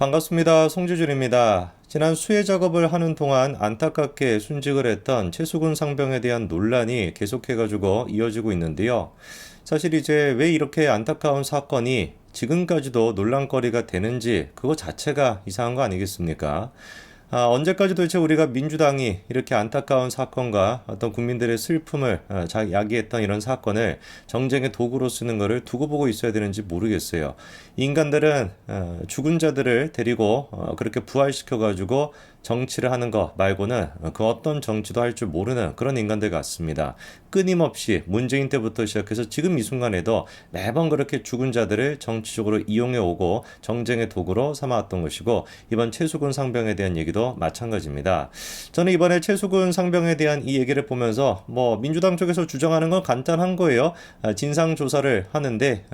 반갑습니다. 송지준입니다. 지난 수해 작업을 하는 동안 안타깝게 순직을 했던 최수근 상병에 대한 논란이 계속해가지고 이어지고 있는데요. 사실 이제 왜 이렇게 안타까운 사건이 지금까지도 논란거리가 되는지 그거 자체가 이상한 거 아니겠습니까? 언제까지 도대체 우리가 민주당이 이렇게 안타까운 사건과 어떤 국민들의 슬픔을 야기했던 이런 사건을 정쟁의 도구로 쓰는 것을 두고 보고 있어야 되는지 모르겠어요. 인간들은 죽은 자들을 데리고 그렇게 부활시켜가지고 정치를 하는 거 말고는 그 어떤 정치도 할 줄 모르는 그런 인간들 같습니다. 끊임없이 문재인 때부터 시작해서 지금 이 순간에도 매번 그렇게 죽은 자들을 정치적으로 이용해 오고 정쟁의 도구로 삼아왔던 것이고, 이번 최수근 상병에 대한 얘기도 마찬가지입니다. 저는 이번에 최수근 상병에 대한 이 얘기를 보면서 민주당 쪽에서 주장하는 건 간단한 거예요. 진상 조사를 하는데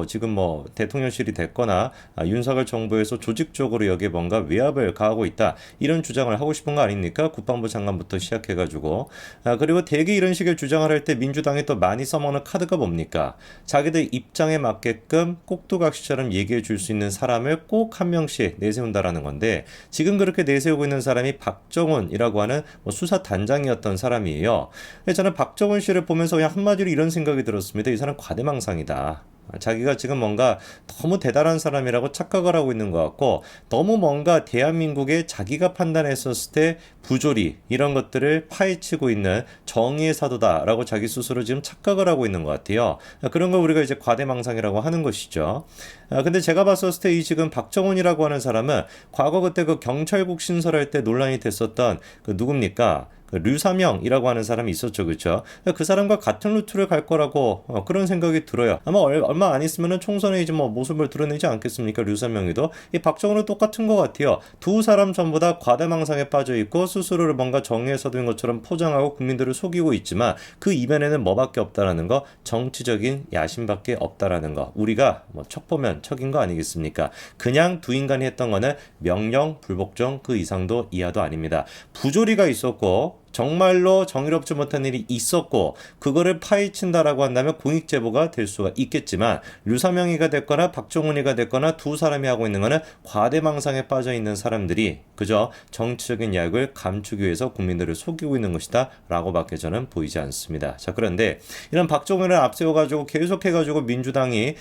지금 대통령실이 됐거나 윤석열 정부에서 조직적으로 여기에 뭔가 외압을 가하고 있다, 이런 주장을 하고 싶은 거 아닙니까? 국방부 장관부터 시작해가지고. 그리고 대개 이런 식의 주장을 할 때 민주당이 또 많이 써먹는 카드가 뭡니까? 자기들 입장에 맞게끔 꼭두각시처럼 얘기해 줄 수 있는 사람을 꼭 한 명씩 내세운다라는 건데, 지금 그렇게 내세우고 있는 사람이 박정훈이라고 하는 수사단장이었던 사람이에요. 저는 박정훈 씨를 보면서 그냥 한마디로 이런 생각이 들었습니다. 이 사람 과대망상이다. 자기가 지금 뭔가 너무 대단한 사람이라고 착각을 하고 있는 것 같고, 너무 뭔가 대한민국에 자기가 판단했었을 때 부조리 이런 것들을 파헤치고 있는 정의의 사도다라고 자기 스스로 지금 착각을 하고 있는 것 같아요. 그런 걸 우리가 이제 과대망상이라고 하는 것이죠. 근데 제가 봤었을 때 이 지금 박정훈이라고 하는 사람은 과거 그때 그 경찰국 신설할 때 논란이 됐었던 그 누굽니까? 류사명이라고 하는 사람이 있었죠, 그렇죠? 그 사람과 같은 루트를 갈 거라고 그런 생각이 들어요. 아마 얼마 안 있으면은 총선에 이제 모습을 드러내지 않겠습니까, 류사명이도. 이 박정훈은 똑같은 것 같아요. 두 사람 전부 다 과대망상에 빠져 있고 스스로를 뭔가 정의의 서두인 것처럼 포장하고 국민들을 속이고 있지만 그 이면에는 뭐밖에 없다라는 거, 정치적인 야심밖에 없다라는 거. 우리가 척 보면 척인 거 아니겠습니까? 그냥 두 인간이 했던 거는 명령 불복종, 그 이상도 이하도 아닙니다. 부조리가 있었고 정말로 정의롭지 못한 일이 있었고 그거를 파헤친다라고 한다면 공익제보가 될 수가 있겠지만, 류사명이가 됐거나 박정훈이가 됐거나 두 사람이 하고 있는 거는 과대망상에 빠져 있는 사람들이 그저 정치적인 야욕을 감추기 위해서 국민들을 속이고 있는 것이다 라고밖에 저는 보이지 않습니다. 자, 그런데 이런 박정훈을 앞세워가지고 계속해가지고 민주당이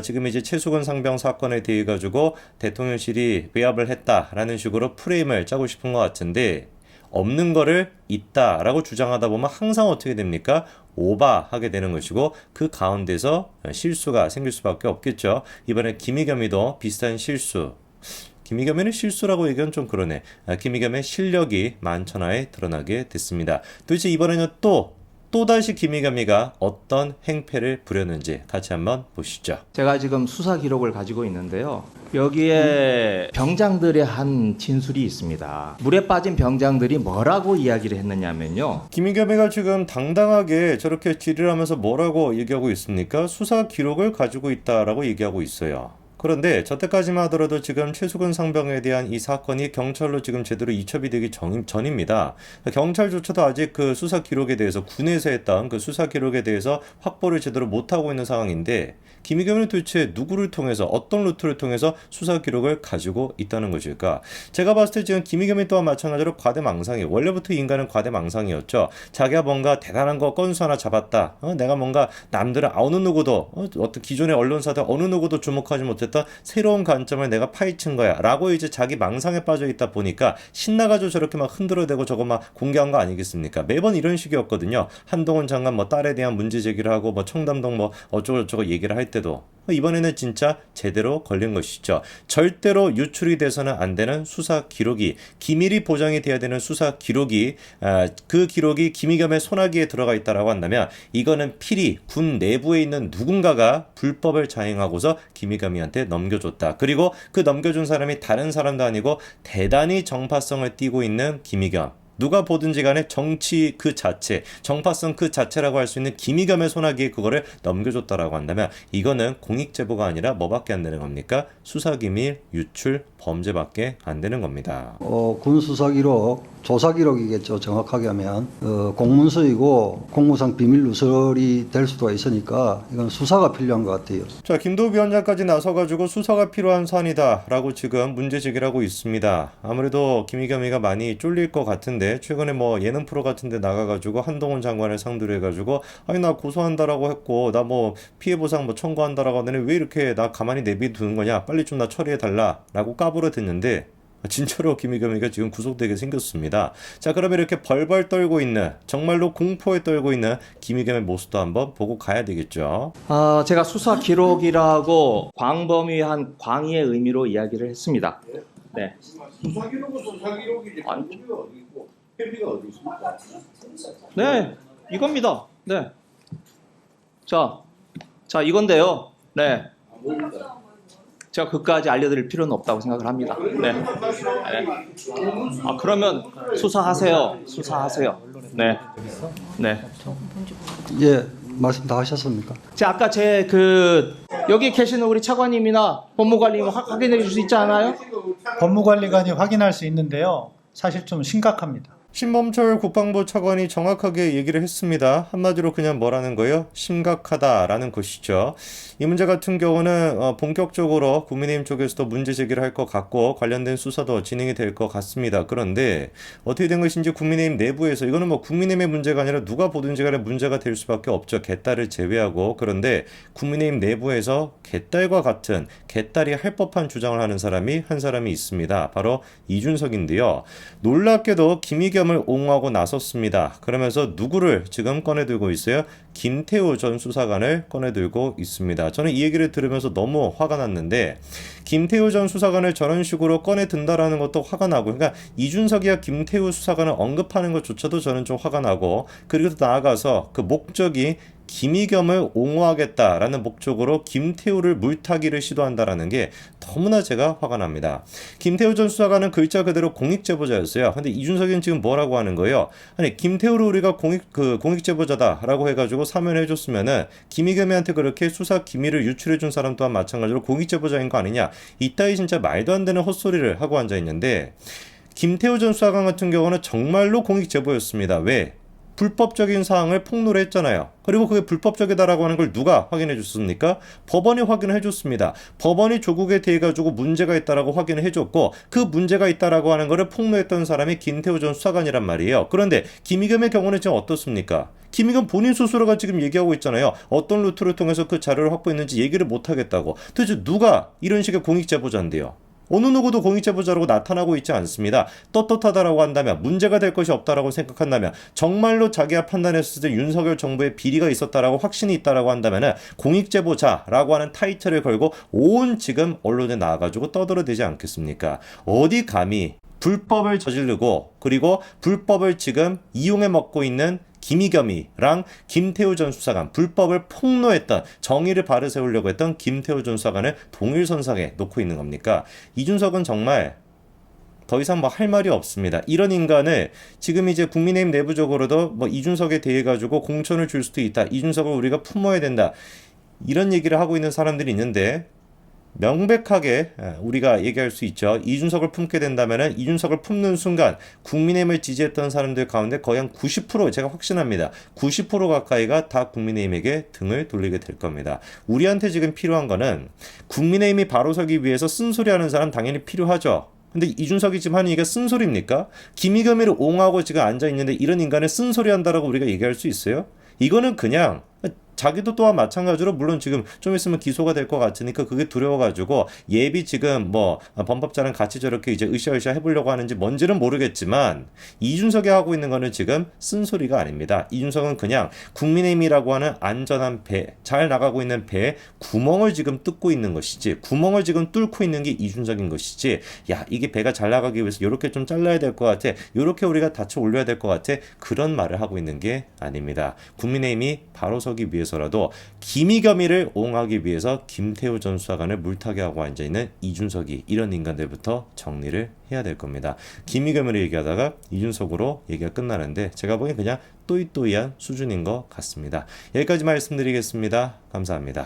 지금 이제 최수근 상병 사건에 대해 가지고 대통령실이 외압을 했다라는 식으로 프레임을 짜고 싶은 것 같은데, 없는 거를 있다라고 주장하다 보면 항상 어떻게 됩니까? 오바하게 되는 것이고, 그 가운데서 실수가 생길 수밖에 없겠죠. 이번에 김의겸이도 비슷한 실수. 김의겸의 실수라고 얘기하면 좀 그러네. 김의겸의 실력이 만천하에 드러나게 됐습니다. 도대체 이번에는 또다시 김의겸이가 어떤 행패를 부렸는지 같이 한번 보시죠. 제가 지금 수사 기록을 가지고 있는데요. 여기에 병장들의 한 진술이 있습니다. 물에 빠진 병장들이 뭐라고 이야기를 했느냐면요. 김의겸이가 지금 당당하게 저렇게 질의를 하면서 뭐라고 얘기하고 있습니까? 수사 기록을 가지고 있다라고 얘기하고 있어요. 그런데 저때까지만 하더라도 지금 최수근 상병에 대한 이 사건이 경찰로 지금 제대로 이첩이 되기 전입니다. 경찰조차도 아직 그 수사 기록에 대해서, 군에서 했던 그 수사 기록에 대해서 확보를 제대로 못하고 있는 상황인데, 김의겸은 도대체 누구를 통해서, 어떤 루트를 통해서 수사 기록을 가지고 있다는 것일까? 제가 봤을 때 지금 김의겸이 또한 마찬가지로 과대망상이에요. 원래부터 인간은 과대망상이었죠. 자기가 뭔가 대단한 거 건수 하나 잡았다. 내가 뭔가 남들은 어느 누구도 어떤 기존의 언론사들 어느 누구도 주목하지 못했던 새로운 관점을 내가 파헤친 거야 라고 이제 자기 망상에 빠져 있다 보니까 신나가지고 저렇게 막 흔들어대고 저거 막 공개한 거 아니겠습니까? 매번 이런 식이었거든요. 한동훈 장관 딸에 대한 문제 제기를 하고 청담동 어쩌고저쩌고 얘기를 할 때도, 이번에는 진짜 제대로 걸린 것이죠. 절대로 유출이 돼서는 안 되는 수사 기록이, 기밀이 보장이 돼야 되는 수사 기록이, 그 기록이 김의겸의 손아귀에 들어가 있다라고 한다면, 이거는 필히 군 내부에 있는 누군가가 불법을 자행하고서 김의겸이한테 넘겨줬다. 그리고 그 넘겨준 사람이 다른 사람도 아니고 대단히 정파성을 띠고 있는 김의겸. 누가 보든지 간에 정치 그 자체, 정파성 그 자체라고 할 수 있는 김의겸의 손아귀에 그거를 넘겨줬다라고 한다면, 이거는 공익제보가 아니라 뭐밖에 안 되는 겁니까? 수사기밀 유출 범죄밖에 안 되는 겁니다. 군 수사기록 조사 기록이겠죠. 정확하게 하면 공문서이고 공무상 비밀 누설이 될 수도 있으니까 이건 수사가 필요한 것 같아요. 자, 김도우 위원장까지 나서가지고 수사가 필요한 사안이다라고 지금 문제 제기를 하고 있습니다. 아무래도 김의겸이가 많이 쫄릴 것 같은데 최근에 뭐 예능 프로 같은데 나가가지고 한동훈 장관을 상대로 해가지고 아니 나 고소한다라고 했고 나 뭐 피해 보상 뭐 청구한다라고 하더니 왜 이렇게 나 가만히 내비두는 거냐 빨리 좀 나 처리해달라라고 까불어댔는데 진짜로 김의겸이가 지금 구속되게 생겼습니다. 자, 그러면 이렇게 벌벌 떨고 있는 정말로 공포에 떨고 있는 김의겸의 모습도 한번 보고 가야 되겠죠. 제가 수사 기록이라고 광범위한 광의의 의미로 이야기를 했습니다. 네. 수사 기록이지. 아니. 회피가 어디 있고 회피가 어디 있습니까? 네, 이겁니다. 네. 자, 이건데요. 네. 제가 그까지 알려드릴 필요는 없다고 생각을 합니다. 네. 그러면 수사하세요. 네. 네. 예, 말씀 다 하셨습니까? 자, 아까 여기 계시는 우리 차관님이나 법무관리님 확인해 줄 수 있지 않아요? 법무관리관이 확인할 수 있는데요. 사실 좀 심각합니다. 신범철 국방부 차관이 정확하게 얘기를 했습니다. 한마디로 그냥 뭐라는 거예요? 심각하다라는 것이죠. 이 문제 같은 경우는 본격적으로 국민의힘 쪽에서도 문제 제기를 할 것 같고 관련된 수사도 진행이 될 것 같습니다. 그런데 어떻게 된 것인지 국민의힘 내부에서 이거는 뭐 국민의힘의 문제가 아니라 누가 보든지 간에 문제가 될 수밖에 없죠. 개딸을 제외하고. 그런데 국민의힘 내부에서 개딸과 같은 개딸이 할 법한 주장을 하는 사람이 한 사람이 있습니다. 바로 이준석인데요. 놀랍게도 김의겸을 옹호하고 나섰습니다. 그러면서 누구를 지금 꺼내들고 있어요? 김태우 전 수사관을 꺼내들고 있습니다. 저는 이 얘기를 들으면서 너무 화가 났는데 김태우 전 수사관을 저런 식으로 꺼내든다라는 것도 화가 나고 그러니까 이준석이야 김태우 수사관을 언급하는 것조차도 저는 좀 화가 나고 그리고 또 나아가서 그 목적이 김의겸을 옹호하겠다라는 목적으로 김태우를 물타기를 시도한다라는 게 너무나 제가 화가 납니다. 김태우 전 수사관은 글자 그대로 공익제보자였어요. 근데 이준석이는 지금 뭐라고 하는 거예요? 아니 김태우를 우리가 공익제보자다라고 해가지고 사면해줬으면은 김의겸이한테 그렇게 수사 기밀을 유출해준 사람 또한 마찬가지로 공익제보자인 거 아니냐? 이따위 진짜 말도 안 되는 헛소리를 하고 앉아있는데 김태우 전 수사관 같은 경우는 정말로 공익제보였습니다. 왜? 불법적인 사항을 폭로를 했잖아요. 그리고 그게 불법적이다라고 하는 걸 누가 확인해 줬습니까? 법원이 확인을 해줬습니다. 법원이 조국에 대해 가지고 문제가 있다라고 확인을 해줬고 그 문제가 있다라고 하는 거를 폭로했던 사람이 김태우 전 수사관이란 말이에요. 그런데 김의겸의 경우는 지금 어떻습니까? 김의겸 본인 스스로가 지금 얘기하고 있잖아요. 어떤 루트를 통해서 그 자료를 확보했는지 얘기를 못 하겠다고. 도대체 누가 이런 식의 공익제보자인데요? 어느 누구도 공익제보자라고 나타나고 있지 않습니다. 떳떳하다라고 한다면 문제가 될 것이 없다라고 생각한다면 정말로 자기가 판단했을 때 윤석열 정부의 비리가 있었다라고 확신이 있다라고 한다면 공익제보자라고 하는 타이틀을 걸고 온 지금 언론에 나와가지고 떠들어대지 않겠습니까? 어디 감히 불법을 저지르고 그리고 불법을 지금 이용해 먹고 있는 김의겸이랑 김태우 전 수사관 불법을 폭로했던 정의를 바로 세우려고 했던 김태우 전 수사관을 동일선상에 놓고 있는 겁니까? 이준석은 정말 더 이상 뭐 할 말이 없습니다. 이런 인간을 지금 이제 국민의힘 내부적으로도 뭐 이준석에 대해 가지고 공천을 줄 수도 있다. 이준석을 우리가 품어야 된다. 이런 얘기를 하고 있는 사람들이 있는데 명백하게 우리가 얘기할 수 있죠. 이준석을 품게 된다면 이준석을 품는 순간 국민의힘을 지지했던 사람들 가운데 거의 한 90% 제가 확신합니다. 90% 가까이가 다 국민의힘에게 등을 돌리게 될 겁니다. 우리한테 지금 필요한 거는 국민의힘이 바로 서기 위해서 쓴소리하는 사람 당연히 필요하죠. 근데 이준석이 지금 하는 얘기가 쓴소리입니까? 김의겸이를 옹호하고 지금 앉아있는데 이런 인간을 쓴소리한다라고 우리가 얘기할 수 있어요? 이거는 그냥 자기도 또한 마찬가지로 물론 지금 좀 있으면 기소가 될 것 같으니까 그게 두려워가지고 예비 지금 뭐 범법자랑 같이 저렇게 이제 으쌰으쌰 해보려고 하는지 뭔지는 모르겠지만 이준석이 하고 있는 거는 지금 쓴소리가 아닙니다. 이준석은 그냥 국민의힘이라고 하는 안전한 배, 잘 나가고 있는 배에 구멍을 지금 뚫고 있는 것이지 구멍을 지금 뚫고 있는 게 이준석인 것이지 야 이게 배가 잘 나가기 위해서 이렇게 좀 잘라야 될 것 같아 이렇게 우리가 받쳐 올려야 될 것 같아 그런 말을 하고 있는 게 아닙니다. 국민의힘이 바로 서기 위해서라도 김의겸이를 옹호하기 위해서 김태우 전 수사관을 물타기 하고 앉아있는 이준석이 이런 인간들부터 정리를 해야 될 겁니다. 김의겸을 얘기하다가 이준석으로 얘기가 끝나는데 제가 보기엔 그냥 또이또이한 수준인 것 같습니다. 여기까지 말씀드리겠습니다. 감사합니다.